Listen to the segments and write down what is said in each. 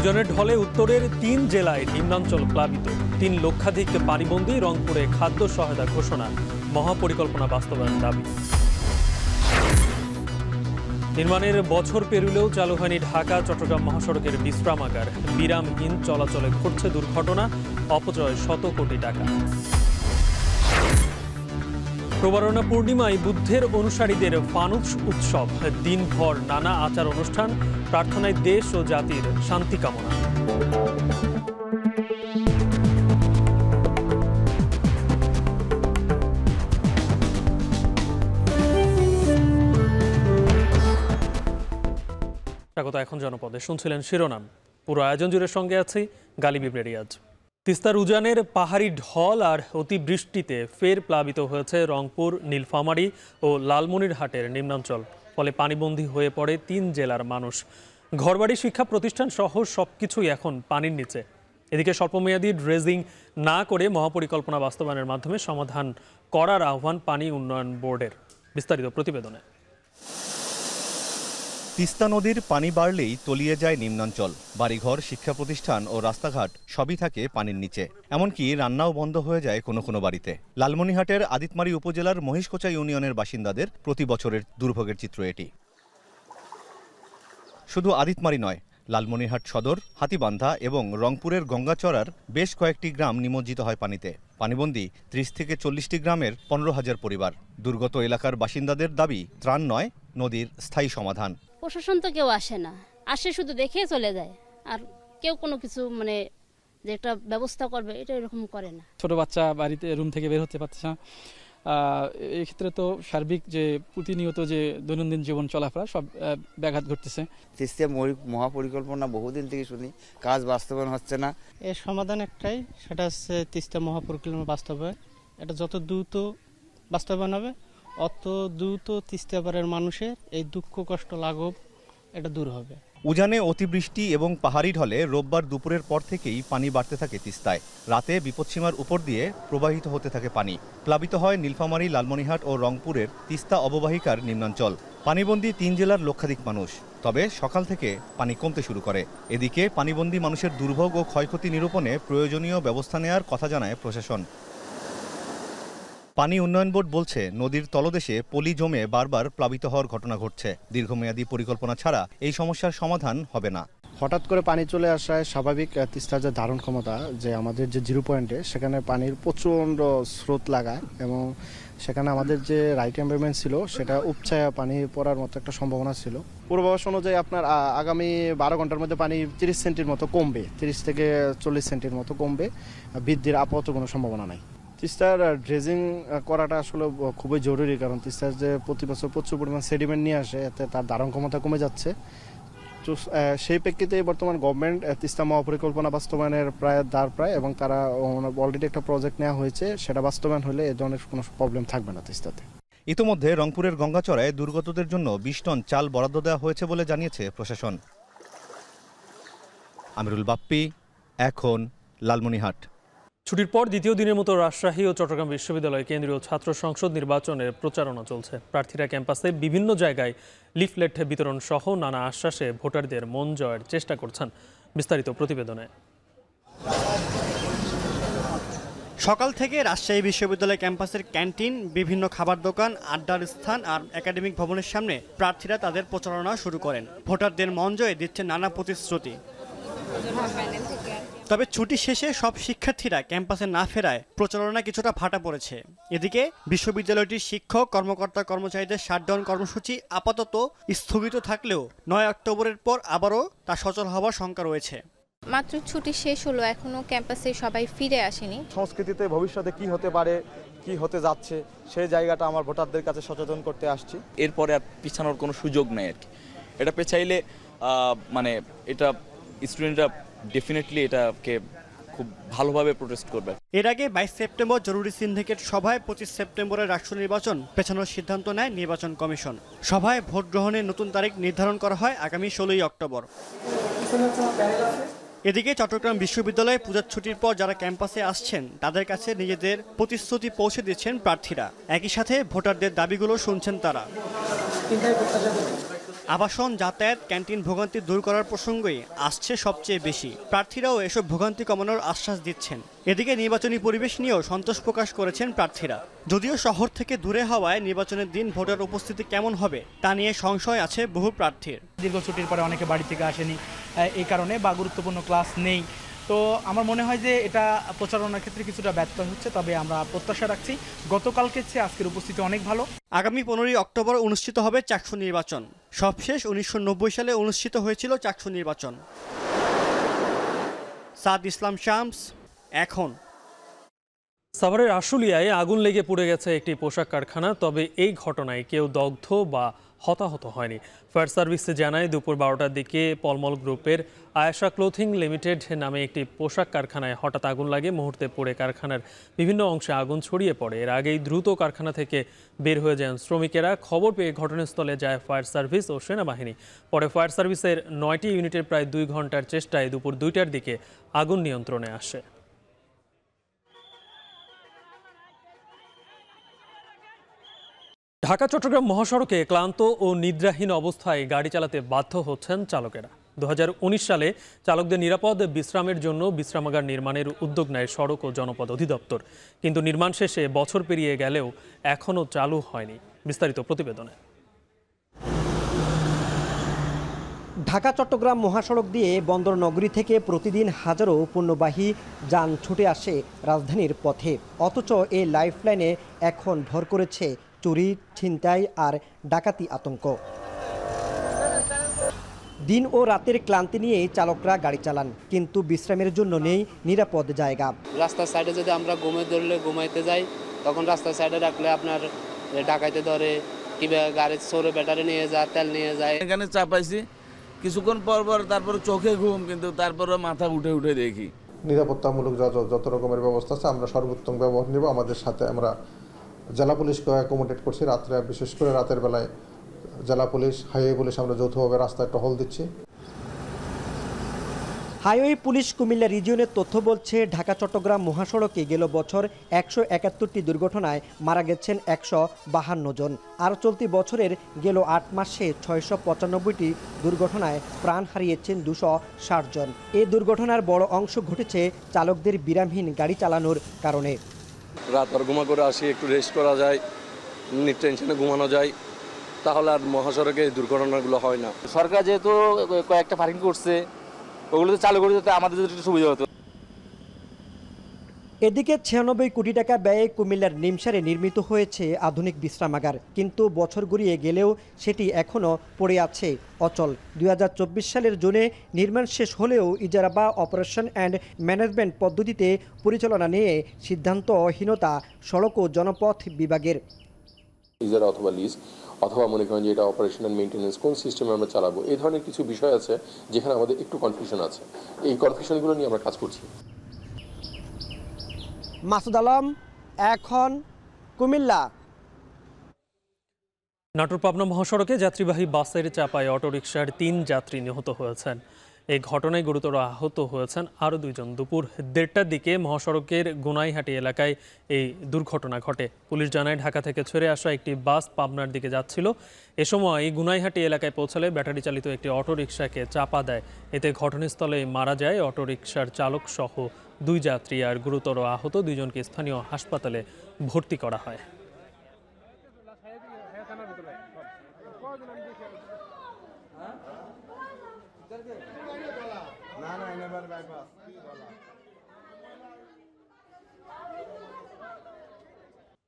উজানের ঢলে উত্তরের ৩ জেলায় নিম্নাঞ্চল প্লাবিত, ৩ লক্ষাধিক পানিবন্দী। রংপুরে খাদ্য সহায়তা ঘোষণা, মহাপরিকল্পনা বাস্তবায়ন দাবি। নির্মাণের বছর পেরুলেও চালু হয়নি ঢাকা চট্টগ্রাম মহাসড়কের বিশ্রামাগার। বিরামহীন চলাচলে ঘটছে দুর্ঘটনা, অপচয় শত কোটি টাকা। প্রবারণা পূর্ণিমায় বুদ্ধের অনুসারীদের ফানুস উৎসব, দিনভর নানা আচার অনুষ্ঠান, প্রার্থনায় দেশ ও জাতির শান্তি কামনা। স্বাগত। এখন জনপদে শুনছিলেন শিরোনাম, পুরো আয়োজন জুড়ে সঙ্গে আছি গালিব ইবনে রিয়াজ। তিস্তার উজানের পাহাড়ি ঢল আর অতিবৃষ্টিতে ফের প্লাবিত হয়েছে রংপুর, নীলফামারী ও লালমনিরহাটের নিম্নাঞ্চল। ফলে পানিবন্দী হয়ে পড়ে ৩ জেলার মানুষ। ঘরবাড়ি, শিক্ষা প্রতিষ্ঠান সহ সবকিছুই এখন পানির নিচে। এদিকে স্বল্পমেয়াদী ড্রেজিং না করে মহাপরিকল্পনা বাস্তবায়নের মাধ্যমে সমাধান করার আহ্বান পানি উন্নয়ন বোর্ডের। বিস্তারিত প্রতিবেদনে। তিস্তা নদীর পানি বাড়লেই তলিয়ে যায় নিম্নাঞ্চল। বাড়িঘর, শিক্ষা প্রতিষ্ঠান ও রাস্তাঘাট সবই থাকে পানির নিচে। এমনকি রান্নাও বন্ধ হয়ে যায় কোনো কোনো বাড়িতে। লালমনিরহাটের আদিতমারী উপজেলার মহিষকোচা ইউনিয়নের বাসিন্দাদের প্রতি বছরের দুর্ভোগের চিত্র এটি। শুধু আদিতমারী নয়, লালমনিরহাট সদর, হাতিবান্ধা এবং রংপুরের গঙ্গাচড়ার বেশ কয়েকটি গ্রাম নিমজ্জিত হয় পানিতে। পানিবন্দী ৩০ থেকে ৪০টি গ্রামের ১৫,০০০ পরিবার। দুর্গত এলাকার বাসিন্দাদের দাবি ত্রাণ নয়, নদীর স্থায়ী সমাধান। প্রশাসন তো কেউ আসে না, আসে শুধু দেখে চলে যায়, আর কেউ কোনো কিছু যে একটা ব্যবস্থা করবে এটা এরকম করে না। ছোট বাচ্চা বাড়িতে রুম থেকে বের হতে পারছে না। এই ক্ষেত্রে তো সার্বিক যে প্রতিনিয়ত যে দৈনন্দিন জীবন চলাফেরা সব ব্যাঘাত ঘটতেছে। তিস্তা মহাপরিকল্পনা বহুদিন থেকে শুনি, কাজ বাস্তবায়ন হচ্ছে না। এর সমাধান একটাই, সেটা হচ্ছে তিস্তা মহাপরিকল্পনা বাস্তবায়ন। এটা যত দ্রুত বাস্তবায়ন হবে অত দ্রুত তিস্তাপাড়ের মানুষের এই দুঃখ কষ্ট লাঘব এটা দূর হবে। উজানে অতিবৃষ্টি এবং পাহাড়ি ঢলে রোববার দুপুরের পর থেকেই পানি বাড়তে থাকে তিস্তায়। রাতে বিপদসীমার উপর দিয়ে প্রবাহিত হতে থাকে পানি। প্লাবিত হয় নীলফামারী, লালমনিরহাট ও রংপুরের তিস্তা অববাহিকার নিম্নাঞ্চল। পানিবন্দী ৩ জেলার লক্ষাধিক মানুষ। তবে সকাল থেকে পানি কমতে শুরু করে। এদিকে পানিবন্দী মানুষের দুর্ভোগ ও ক্ষয়ক্ষতি নিরূপণে প্রয়োজনীয় ব্যবস্থা নেওয়ার কথা জানায় প্রশাসন। পানি উন্নয়ন বোর্ড বলছে, নদীর তলদেশে পলি জমে বারবার প্লাবিত হওয়ার ঘটনা ঘটছে। দীর্ঘমেয়াদী পরিকল্পনা ছাড়া এই সমস্যার সমাধান হবে না। হঠাৎ করে পানি চলে আসায় স্বাভাবিক তিস্তার যে ধারণ ক্ষমতা, যে আমাদের যে 0 পয়েন্টে, সেখানে পানির প্রচণ্ড স্রোত লাগায় এবং সেখানে আমাদের যে রাইট এনভায়রনমেন্ট ছিল সেটা উপচায়া পানি পড়ার মতো একটা সম্ভাবনা ছিল। পূর্বাভাস অনুযায়ী আপনার আগামী 12 ঘন্টার মধ্যে পানি 30 সেন্টির মতো কমবে, 30 থেকে 40 সেন্টির মতো কমবে। বৃদ্ধির আপাতত কোনো সম্ভাবনা নাই। তিস্তার ড্রেজিং করাটা আসলে খুবই জরুরি, কারণ তিস্তার যে প্রতি বছর প্রচুর পরিমাণ সেডিমেন্ট নিয়ে আসে, এতে তার ধারণ ক্ষমতা কমে যাচ্ছে। তো সেই প্রেক্ষিতে বর্তমান গভর্নমেন্ট তিস্তা মহাপরিকল্পনা বাস্তবায়নের প্রায় এবং তারা অলরেডি একটা প্রজেক্ট নেওয়া হয়েছে, সেটা বাস্তবায়ন হলে এ ধরনের কোনো প্রবলেম থাকবে না তিস্তাতে। ইতোমধ্যে রংপুরের গঙ্গাচড়ায় দুর্গতদের জন্য ২০ টন চাল বরাদ্দ দেওয়া হয়েছে বলে জানিয়েছে প্রশাসন। আমিরুল বাপ্পি, এখন লালমনিরহাট। ছুটির পর দ্বিতীয় দিনের মতো রাজশাহী ও চট্টগ্রাম বিশ্ববিদ্যালয় কেন্দ্রীয় ছাত্র সংসদ নির্বাচনের প্রচারণা চলছে। প্রার্থীরা ক্যাম্পাসে বিভিন্ন জায়গায় লিফলেট বিতরণ সহ নানা আশ্বাসে ভোটারদের মন জয়ের চেষ্টা করছেন। বিস্তারিত প্রতিবেদনে। সকাল থেকে রাজশাহী বিশ্ববিদ্যালয় ক্যাম্পাসের ক্যান্টিন, বিভিন্ন খাবার দোকান, আড্ডার স্থান আর একাডেমিক ভবনের সামনে প্রার্থীরা তাদের প্রচারণা শুরু করেন। ভোটারদের মন জয়ে দিচ্ছে নানা প্রতিশ্রুতি। তবে ছুটি শেষে সব শিক্ষার্থীরা ক্যাম্পাসে না ফেরায় প্রচারণা কিছুটা ভাটা পড়েছে। এদিকে বিশ্ববিদ্যালয়টির শিক্ষক, কর্মকর্তা, কর্মচারীদের শাটডাউন কর্মসূচি আপাতত স্থগিত থাকলেও 9 অক্টোবরের পর আবারও তা সচল হওয়ার শঙ্কা রয়েছে। মাত্র ছুটি শেষ হলো, এখনো ক্যাম্পাসে সবাই ফিরে আসেনি। সংস্কৃতিতে ভবিষ্যতে কি হতে পারে, কি হতে যাচ্ছে, সেই জায়গাটা আমার ভোটারদের কাছে সচেতন করতে আসছি। এরপরে আর পিছানোর কোনো সুযোগ নেই আর কি। এটা পেছাইলে এটা স্টুডেন্টরা ডেফিনেটলি এটাকে খুব ভালোভাবে প্রোটেস্ট করবে। এর আগে 22 সেপ্টেম্বর জরুরি সিন্ডিকেট সভায় 25 সেপ্টেম্বরের রাষ্ট্র নির্বাচন পেছানোর সিদ্ধান্ত নেয় নির্বাচন কমিশন। সভায় ভোট গ্রহণের নতুন তারিখ নির্ধারণ করা হয় আগামী 16 অক্টোবর। এদিকে চট্টগ্রাম বিশ্ববিদ্যালয়ে পূজার ছুটির পর যারা ক্যাম্পাসে আসছেন তাদের কাছে নিজেদের প্রতিশ্রুতি পৌঁছে দিচ্ছেন প্রার্থীরা। একই সাথে ভোটারদের দাবিগুলো শুনছেন তারা। আবাসন, যাতায়াত, ক্যান্টিন ভোগান্তি দূর করার প্রসঙ্গই আসছে সবচেয়ে বেশি। প্রার্থীরাও এসব ভোগান্তি কমানোর আশ্বাস দিচ্ছেন। এদিকে নির্বাচনী পরিবেশ নিয়েও সন্তোষ প্রকাশ করেছেন প্রার্থীরা। যদিও শহর থেকে দূরে হওয়ায় নির্বাচনের দিন ভোটার উপস্থিতি কেমন হবে তা নিয়ে সংশয় আছে বহু প্রার্থীর। দীর্ঘ ছুটির পরে অনেকে বাড়ি থেকে আসেনি এই কারণে, বা গুরুত্বপূর্ণ ক্লাস নেই। তো আমার মনে হয় যে এটা প্রচারণার ক্ষেত্রে কিছুটা ব্যর্থ হচ্ছে, তবে আমরা প্রত্যাশা রাখছি গতকালকে চেয়ে আজকের উপস্থিতি অনেক ভালো। আগামী 15ই অক্টোবর অনুষ্ঠিত হবে চাকসু নির্বাচন। সবশেষ 1990 সালে অনুষ্ঠিত হয়েছিল চাকসু নির্বাচন। সাদ ইসলাম শামস, এখন। সাভারের আশুলিয়ায় আগুন লেগে পুড়ে গেছে একটি পোশাক কারখানা, তবে এই ঘটনায় কেউ দগ্ধ বা হতাহত হয়নি। ফায়ার সার্ভিস জানায় দুপুর 12টার দিকে পলমল গ্রুপের আয়েশা ক্লোথিং লিমিটেড নামে একটি পোশাক কারখানায় হঠাৎ আগুন লাগে। মুহূর্তে পড়ে কারখানার বিভিন্ন অংশে আগুন ছড়িয়ে পড়ে। এর আগেই দ্রুত কারখানা থেকে বের হয়ে যান শ্রমিকেরা। খবর পেয়ে ঘটনাস্থলে যায় ফায়ার সার্ভিস ও সেনাবাহিনী। পরে ফায়ার সার্ভিসের 9টি ইউনিটের প্রায় 2 ঘন্টার চেষ্টায় দুপুর 2টার দিকে আগুন নিয়ন্ত্রণে আসে। ঢাকা চট্টগ্রাম মহাসড়কে ক্লান্ত ও নিদ্রাহীন অবস্থায় গাড়ি চালাতে বাধ্য হচ্ছেন চালকেরা। 2019 সালে চালকদের নিরাপদ বিশ্রামের জন্য বিশ্রামাগার নির্মাণের উদ্যোগ নেয় সড়ক ও জনপদ অধিদপ্তর, কিন্তু নির্মাণ শেষে বছর পেরিয়ে গেলেও এখনও চালু হয়নি। বিস্তারিত প্রতিবেদনে। ঢাকা চট্টগ্রাম মহাসড়ক দিয়ে বন্দর নগরী থেকে প্রতিদিন হাজারো পণ্যবাহী যান ছুটে আসে রাজধানীর পথে, অথচ এই লাইফলাইনে এখন ভর করেছে চুরি, ছিনতাই আর ডাকাতি আতঙ্ক। দিন ও রাতের ক্লান্তি নিয়ে চালকরা গাড়ি চালান, কিন্তু বিশ্রামের জন্য নেই নিরাপদ জায়গা। রাস্তার সাইডে যদি আমরা ঘুমাইতে যাই, তখন রাস্তার সাইডে রাখলে আপনার ডাকাইতে ধরে, কিংবা গাড়ির সরে ব্যাটারি নিয়ে যায়, তেল নিয়ে যায়। এখানে চাপাইছি কিছুক্ষণ পর তারপর চোখে ঘুম, কিন্তু তারপরে মাথা উঠে উঠে দেখি। নিরাপত্তামূলক যত রকমের ব্যবস্থা আছে আমরা সর্বোত্তম ব্যবহার নেব। আমাদের সাথে আমরা জেলা পুলিশকে অ্যাকোমোডেট করছি। রাত্রে, বিশেষ করে রাতের বেলায় জেলা পুলিশ, হাইওয়ে পুলিশ আমরা যৌথভাবে রাস্তায় টহল দিচ্ছি। হাইওয়ে পুলিশ কুমিল্লা রিজিয়নের তথ্য বলছে, ঢাকা চট্টগ্রাম মহাসড়কে গেল বছর 171টি দুর্ঘটনায় মারা গেছেন 152 জন। আর চলতি বছরের গেল 8 মাসে 695টি দুর্ঘটনায় প্রাণ হারিয়েছেন 260 জন। এই দুর্ঘটনার বড় অংশ ঘটেছে চালকদের বিরামহীন গাড়ি চালানোর কারণে। রাত আর ঘুমা করে আসি, একটু রেস্ট করা যায়, টেনশনে ঘুমানো যায়, তাহলে আর মহাসড়কে এই দুর্ঘটনাগুলো হয় না। সরকার যেহেতু কয়েকটা পার্কিং করছে, ওগুলো তো চালু করে দিতে আমাদের একটু সুবিধা হতো। এদিকে 96 কোটি টাকা ব্যয়ে কুমিল্লার নিমসারে নির্মিত হয়েছে আধুনিক বিশ্রামাগার, কিন্তু বছর গড়িয়ে গেলেও সেটি এখনও পড়ে আছে অচল। 2024 সালের জুনে নির্মাণ শেষ হলেও ইজারা বা অপারেশন অ্যান্ড ম্যানেজমেন্ট পদ্ধতিতে পরিচালনা নিয়ে সিদ্ধান্তহীনতা সড়ক ও জনপথ বিভাগের। ইজারা অথবা লিজ অথবা মনে করেন যে এটা অপারেশন অ্যান্ড মেইনটেনেন্স কোন সিস্টেমে আমরা চালাবো, এই ধরনের কিছু বিষয় আছে যেখানে আমাদের একটু কনফিউশন আছে। এই কনফিউশনগুলো নিয়ে আমরা কাজ করছি। মাসুদ আলম, এখন, কুমিল্লা। নাটোর পাবনা মহাসড়কে যাত্রীবাহী বাসের চাপায় অটোরিকশার 3 যাত্রী নিহত হয়েছেন। এই ঘটনায় গুরুতর আহত হয়েছেন আরও 2 জন। দুপুর 1:30টার দিকে মহাসড়কের গুনাইহাটি এলাকায় এই দুর্ঘটনা ঘটে। পুলিশ জানায়, ঢাকা থেকে ছেড়ে আসা একটি বাস পাবনার দিকে যাচ্ছিল। এ সময় গুনাইহাটি এলাকায় পৌঁছালে ব্যাটারি চালিত একটি অটোরিকশাকে চাপা দেয়। এতে ঘটনাস্থলে মারা যায় অটোরিকশার চালক সহ 2 যাত্রী, আর গুরুতর আহত 2 জনকে স্থানীয় হাসপাতালে ভর্তি করা হয়।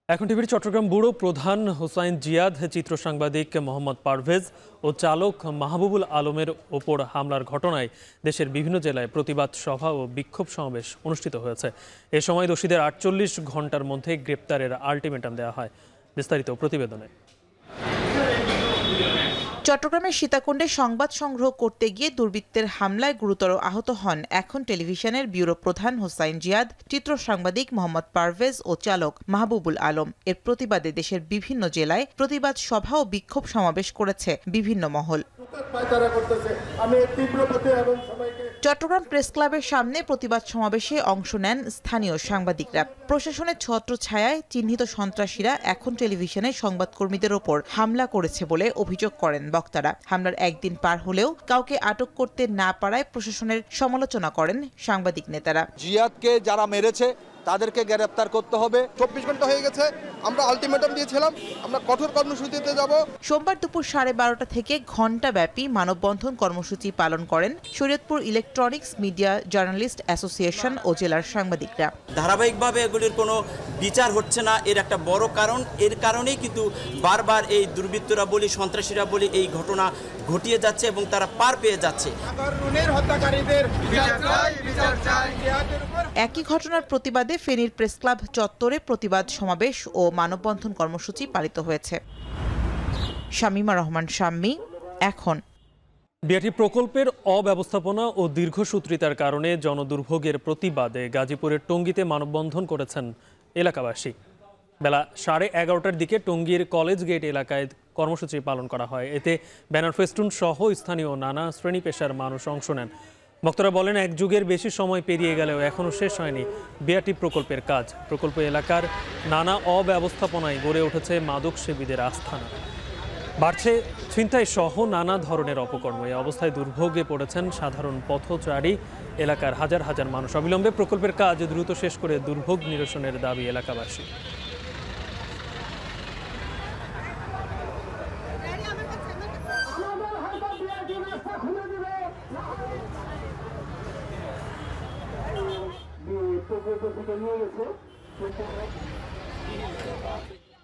এখন টিভির চট্টগ্রাম ব্যুরো প্রধান হোসাইন জিয়াদ, চিত্র সাংবাদিক মোহাম্মদ পারভেজ ও চালক মাহবুবুল আলমের ওপর হামলার ঘটনায় দেশের বিভিন্ন জেলায় প্রতিবাদ সভা ও বিক্ষোভ সমাবেশ অনুষ্ঠিত হয়েছে। এ সময় দোষীদের 48 ঘন্টার মধ্যে গ্রেপ্তারের আলটিমেটাম দেওয়া হয়। বিস্তারিত প্রতিবেদনে। চট্টগ্রামের সীতাকুণ্ডে সংবাদ সংগ্রহ করতে গিয়ে দুর্বৃত্তের হামলায় গুরুতর আহত হন এখন টেলিভিশনের ব্যুরো প্রধান হোসাইন জিয়াদ, চিত্র সাংবাদিক মোহাম্মদ পারভেজ ও চালক মাহবুবুল আলম। এর প্রতিবাদে দেশের বিভিন্ন জেলায় প্রতিবাদ সভা ও বিক্ষোভ সমাবেশ করেছে বিভিন্ন মহল। চট্টগ্রাম প্রেস ক্লাবের সামনে প্রতিবাদ সমাবেশে অংশ নেন স্থানীয় সাংবাদিকরা। প্রশাসনের ছত্রছায়ায় চিহ্নিত সন্ত্রাসীরা এখন টেলিভিশনে সংবাদকর্মীদের ওপর হামলা করেছে বলে অভিযোগ করেন বক্তারা। হামলার একদিন পার হলেও কাউকে আটক করতে না পারায় প্রশাসনের সমালোচনা করেন সাংবাদিক নেতারা। জিয়াদকে যারা মেরেছে তাদেরকে গ্রেফতার করতে হবে। 24 ঘন্টা হয়ে গেছে, আমরা আলটিমেটাম দিয়েছিলাম, আমরা কঠোর কর্মসূচিতে যাব। সোমবার দুপুর 12:30 থেকে ঘণ্টাব্যাপী মানববন্ধন কর্মসূচি পালন করেন Shariatpur electronics media journalist association ও জেলার সাংবাদিকরা। ধারাবাহিকভাবে এগুলির কোনো বিচার হচ্ছে না, এর একটা বড় কারণ। এর কারণেই কিন্তু বারবার এই দুর্বৃত্তরা বলি, সন্ত্রাসীরা বলি, এই ঘটনা ঘটিয়ে যাচ্ছে এবং তারা পার পেয়ে যাচ্ছে। একই ঘটনার প্রতিবাদে ফেনীর প্রেস ক্লাব চত্বরে প্রতিবাদ সমাবেশ ও মানববন্ধন কর্মসূচি পালিত হয়েছে। শামীমা রহমান শাম্মী, এখন। বিআরটি প্রকল্পের অব্যবস্থাপনা ও দীর্ঘসূত্রিতার কারণে জনদুর্ভোগের প্রতিবাদে গাজীপুরের টঙ্গীতে মানববন্ধন করেছেন এলাকাবাসী। বেলা 11:30টার দিকে টঙ্গীর কলেজ গেট এলাকায় কর্মসূচি পালন করা হয়। এতে ব্যানার ফেস্টুন সহ স্থানীয় নানা শ্রেণী পেশার মানুষ অংশ নেন। বক্তারা বলেন, এক যুগের বেশি সময় পেরিয়ে গেলেও এখনও শেষ হয়নি বিআরটি প্রকল্পের কাজ। প্রকল্প এলাকার নানা অব্যবস্থাপনায় গড়ে উঠেছে মাদক সেবীদের আস্থানা, বাড়ছে ছিনতাই সহ নানা ধরনের অপকর্ম। এই অবস্থায় দুর্ভোগে পড়েছেন সাধারণ পথচারী এলাকার হাজার হাজার মানুষ। অবিলম্বে প্রকল্পের কাজ দ্রুত শেষ করে দুর্ভোগ নিরসনের দাবি এলাকাবাসী।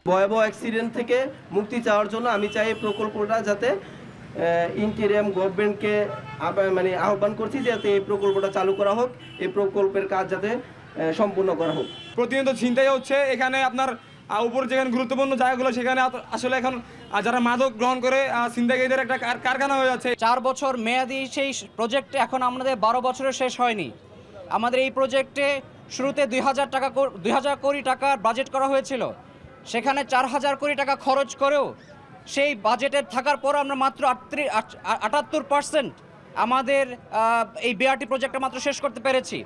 ভয়াবহ অ্যাক্সিডেন্ট থেকে মুক্তি চাওয়ার জন্য আমি চাই এই প্রকল্পটা যাতে ইন্টেরিয়াম গভর্নমেন্টকে আহ্বান করছি যাতে এই প্রকল্পটা চালু করা হোক, এই প্রকল্পের কাজ যাতে সম্পূর্ণ করা হোক। প্রতিনিয়ত ছিনতাই হচ্ছে এখানে, আপনার উপর যেখানে গুরুত্বপূর্ণ জায়গাগুলো সেখানে আসলে এখন যারা মাদক গ্রহণ করে ছিনতাইকারীদের একটা কারখানা হয়ে যাচ্ছে। 4 বছর মেয়াদি সেই প্রজেক্ট এখন আমাদের 12 বছরে শেষ হয়নি। আমাদের এই প্রজেক্টে শুরুতে 2000 কোটি টাকার বাজেট করা হয়েছিল, সেখানে 4000 কোটি টাকা খরচ করেও সেই বাজেটের থাকার পর আমরা মাত্র 78% আমাদের এই বিআরটি প্রজেক্টটা মাত্র শেষ করতে পেরেছি।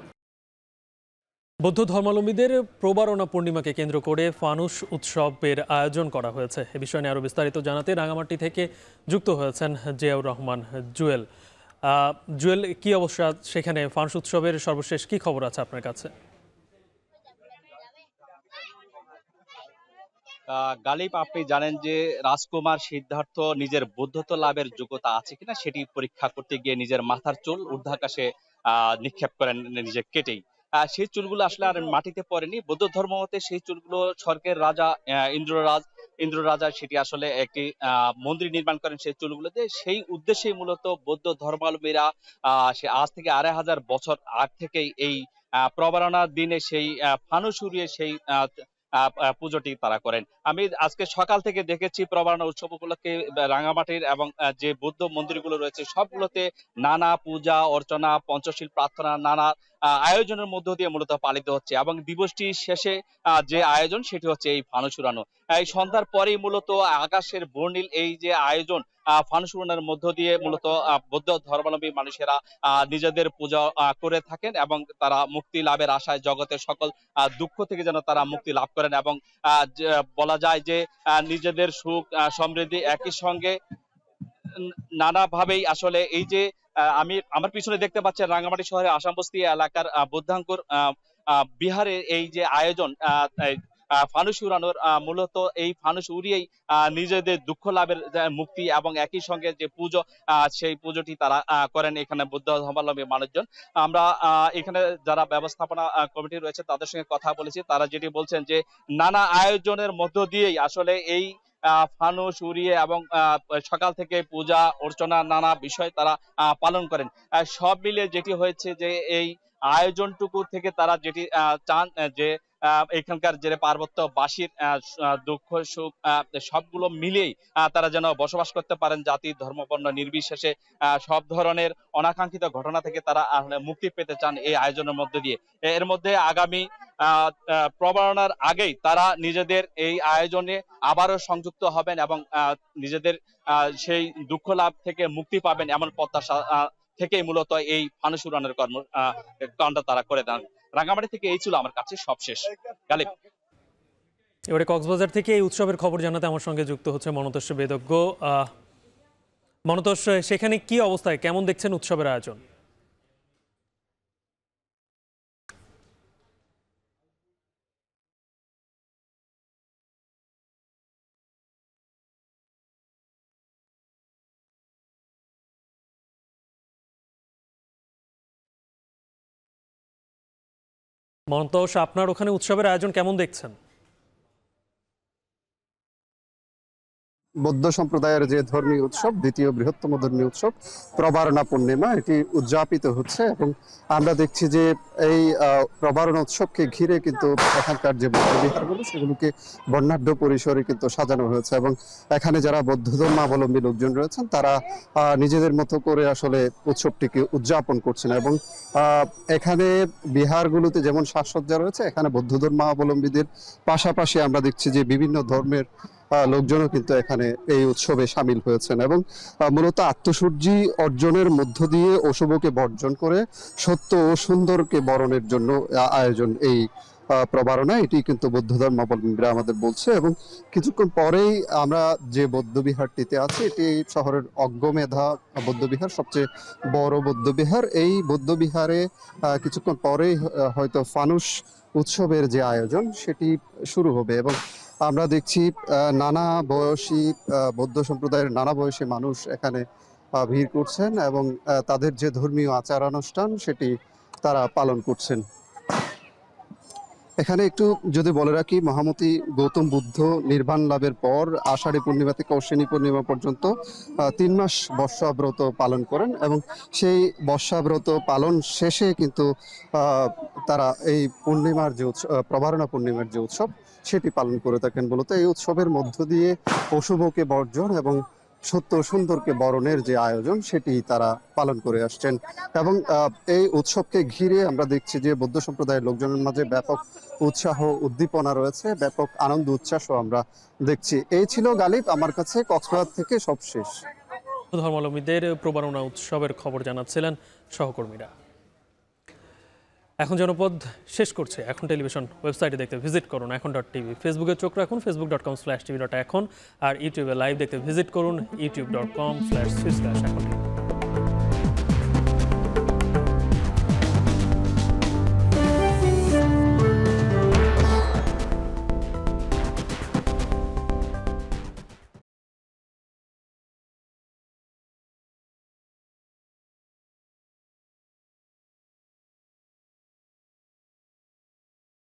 বৌদ্ধ ধর্মাবলম্বীদের প্রবারণা পূর্ণিমাকে কেন্দ্র করে ফানুস উৎসবের আয়োজন করা হয়েছে। এ বিষয়ে নিয়ে আরও বিস্তারিত জানাতে রাঙামাটি থেকে যুক্ত হয়েছেন জিয়াউর রহমান জুয়েল। জুয়েল, কি অবস্থা সেখানে? ফানুস উৎসবের সর্বশেষ কি খবর আছে আপনার কাছে? গালিব, আপনি জানেন যে রাজকুমার সিদ্ধার্থ নিজের বৌদ্ধত্ব লাভের যোগ্যতা আছে কিনা সেটি পরীক্ষা করতে গিয়ে নিজের মাথার চুল ঊর্ধ্বাকাশে নিক্ষেপ করেন নিজে কেটেই। সেই চুলগুলো আসলে আর মাটিতে পড়েনি। বৌদ্ধ ধর্ম মতে সেই চুলগুলো স্বর্গের রাজা ইন্দ্র রাজা সেটি আসলে একটি মন্দির নির্মাণ করেন সেই চুলগুলোতে। সেই উদ্দেশ্যেই মূলত বৌদ্ধ ধর্মাবলম্বীরা সে আজ থেকে 2500 বছর আগ থেকেই এই প্রবারণার দিনে সেই ফানুস উড়িয়ে সেই পুজোটি তারা করেন। আমি আজকে সকাল থেকে দেখেছি প্রবারণা উৎসব উপলক্ষে রাঙামাটির এবং যে বৌদ্ধ মন্দিরগুলো রয়েছে সবগুলোতে নানা পূজা অর্চনা, পঞ্চশীল প্রার্থনা, নানা আয়োজনের মধ্য দিয়ে মূলত পালিত হচ্ছে এবং দিবসটি শেষে যে আয়োজন সেটি হচ্ছে এই ফানুস উড়ানো। এই সন্ধ্যার পরেই মূলত আকাশের বর্ণিল এই যে আয়োজন ফানুস উড়ানোর মধ্য দিয়ে মূলত বৌদ্ধ ধর্মাবলম্বী মানুষেরা নিজেদের পূজা করে থাকেন এবং তারা মুক্তি লাভের আশায় জগতের সকল দুঃখ থেকে যেন তারা মুক্তি লাভ করেন এবং বলা যায় যে নিজেদের সুখ সমৃদ্ধি একই সঙ্গে নানাভাবেই আসলে এই যে আমার পিছনে দেখতে পাচ্ছেন রাঙ্গামাটি শহরের আসামবস্তি এলাকার বুদ্ধাঙ্কুর বিহারে এই যে আয়োজন ফানুস উড়ানোর, মূলত এই ফানুস উড়িয়েই নিজেদের দুঃখ লাভের মুক্তি এবং একই সঙ্গে যে পুজো সেই পুজোটি তারা করেন এখানে বৌদ্ধ ধর্মাবলম্বী মানুষজন। আমরা এখানে যারা ব্যবস্থাপনা কমিটি রয়েছে তাদের সঙ্গে কথা বলেছি, তারা যেটি বলছেন যে নানা আয়োজনের মধ্য দিয়েই আসলে এই ফানুস উড়িয়ে এবং সকাল থেকে পূজা অর্চনা নানা বিষয় তারা পালন করেন। সব মিলে যেটি হয়েছে যে এই আয়োজনটুকু থেকে তারা যেটি চান যে এখানকার যে পার্বত্যবাসীর দুঃখ সুখ সবগুলো মিলেই তারা যেন বসবাস করতে পারেন, জাতি ধর্ম বর্ণ নির্বিশেষে সব ধরনের অনাকাঙ্ক্ষিত ঘটনা থেকে তারা মুক্তি পেতে চান এই আয়োজনের মধ্যে দিয়ে। এর মধ্যে আগামী প্রবরণার আগেই তারা নিজেদের এই আয়োজনে আবারও সংযুক্ত হবেন এবং নিজেদের সেই দুঃখ লাভ থেকে মুক্তি পাবেন এমন প্রত্যাশা থেকেই মূলত এই ফানুস উড়ানের কর্মকাণ্ড তারা করে দেন। রাঙ্গামাটি থেকে এই ছিল আমার কাছে সবশেষ। গালিব। এবারে কক্সবাজার থেকে এই উৎসবের খবর জানাতে আমার সঙ্গে যুক্ত হচ্ছে মনতোষ বেদজ্ঞ। মনতোষ, সেখানে কি অবস্থায়, কেমন দেখছেন উৎসবের আয়োজন? মনতোষ, আপনার ওখানে উৎসবের আয়োজন কেমন দেখছেন? বৌদ্ধ সম্প্রদায়ের যে ধর্মীয় উৎসব, দ্বিতীয় বৃহত্তম ধর্মীয় উৎসব প্রবারণা পূর্ণিমা, এটি উদযাপিত হচ্ছে এবং আমরা দেখছি যে এই প্রবারণা উৎসবকে ঘিরে কিন্তু এখানকার যে বৌদ্ধ বিহারগুলো সেগুলোকে বর্ণাঢ্য পরিসরে কিন্তু সাজানো হয়েছে এবং এখানে যারা বৌদ্ধ ধর্মাবলম্বী লোকজন রয়েছেন তারা নিজেদের মতো করে আসলে উৎসবটিকে উদযাপন করছেন এবং এখানে বিহারগুলোতে যেমন সাজসজ্জা রয়েছে, এখানে বৌদ্ধ ধর্মাবলম্বীদের পাশাপাশি আমরা দেখছি যে বিভিন্ন ধর্মের লোকজনও কিন্তু এখানে এই উৎসবে সামিল হয়েছেন এবং মূলত আত্মশুদ্ধি অর্জনের মধ্য দিয়ে অশুভকে বর্জন করে সত্য ও সুন্দরকে বরণের জন্য আয়োজন এই প্রবারণা। এটি কিন্তু বৌদ্ধ ধর্মাবলম্বীরা আমাদের বলছে এবং কিছুক্ষণ পরেই আমরা যে বৌদ্ধ বিহারটিতে আছি, এটি শহরের অগ্রমেধা বৌদ্ধবিহার, সবচেয়ে বড় বৌদ্ধবিহার। এই বৌদ্ধবিহারে কিছুক্ষণ পরেই হয়তো ফানুস উৎসবের যে আয়োজন সেটি শুরু হবে এবং আমরা দেখছি নানা বয়সী বৌদ্ধ সম্প্রদায়ের নানা বয়সী মানুষ এখানে ভিড় করছেন এবং তাদের যে ধর্মীয় আচার অনুষ্ঠান সেটি তারা পালন করছেন। এখানে একটু যদি বলে রাখি, মহামতি গৌতম বুদ্ধ নির্বাণ লাভের পর আষাঢ়ী পূর্ণিমা থেকে অশ্বিনী পূর্ণিমা পর্যন্ত 3 মাস বর্ষাব্রত পালন করেন এবং সেই বর্ষাব্রত পালন শেষে কিন্তু তারা এই পূর্ণিমার যে প্রবারণা পূর্ণিমার যে উৎসব সেটি পালন করে থাকেন। বলতে এই উৎসবের মধ্য দিয়ে অশুভকে বর্জন এবং সত্য সুন্দরকে বরণের যে আয়োজন সেটি তারা পালন করে আসছেন এবং এই উৎসবকে ঘিরে আমরা দেখছি যে বৌদ্ধ সম্প্রদায়ের লোকজনের মাঝে ব্যাপক উৎসাহ উদ্দীপনা রয়েছে, ব্যাপক আনন্দ উচ্ছ্বাসও আমরা দেখছি। এই ছিল গালিব আমার কাছে কক্সবাজার থেকে সবশেষ। ধর্মাবলম্বীদের প্রবারণা উৎসবের খবর জানাচ্ছিলেন সহকর্মীরা। এখন জনপদ শেষ করছে। এখন টেলিভিশন ওয়েবসাইটে দেখতে ভিজিট করুন এখন.tv, ফেসবুকে চোখ রাখুন facebook.com/tv.এখন, আর ইউটিউবে লাইভ দেখতে ভিজিট করুন youtube.com/এখন।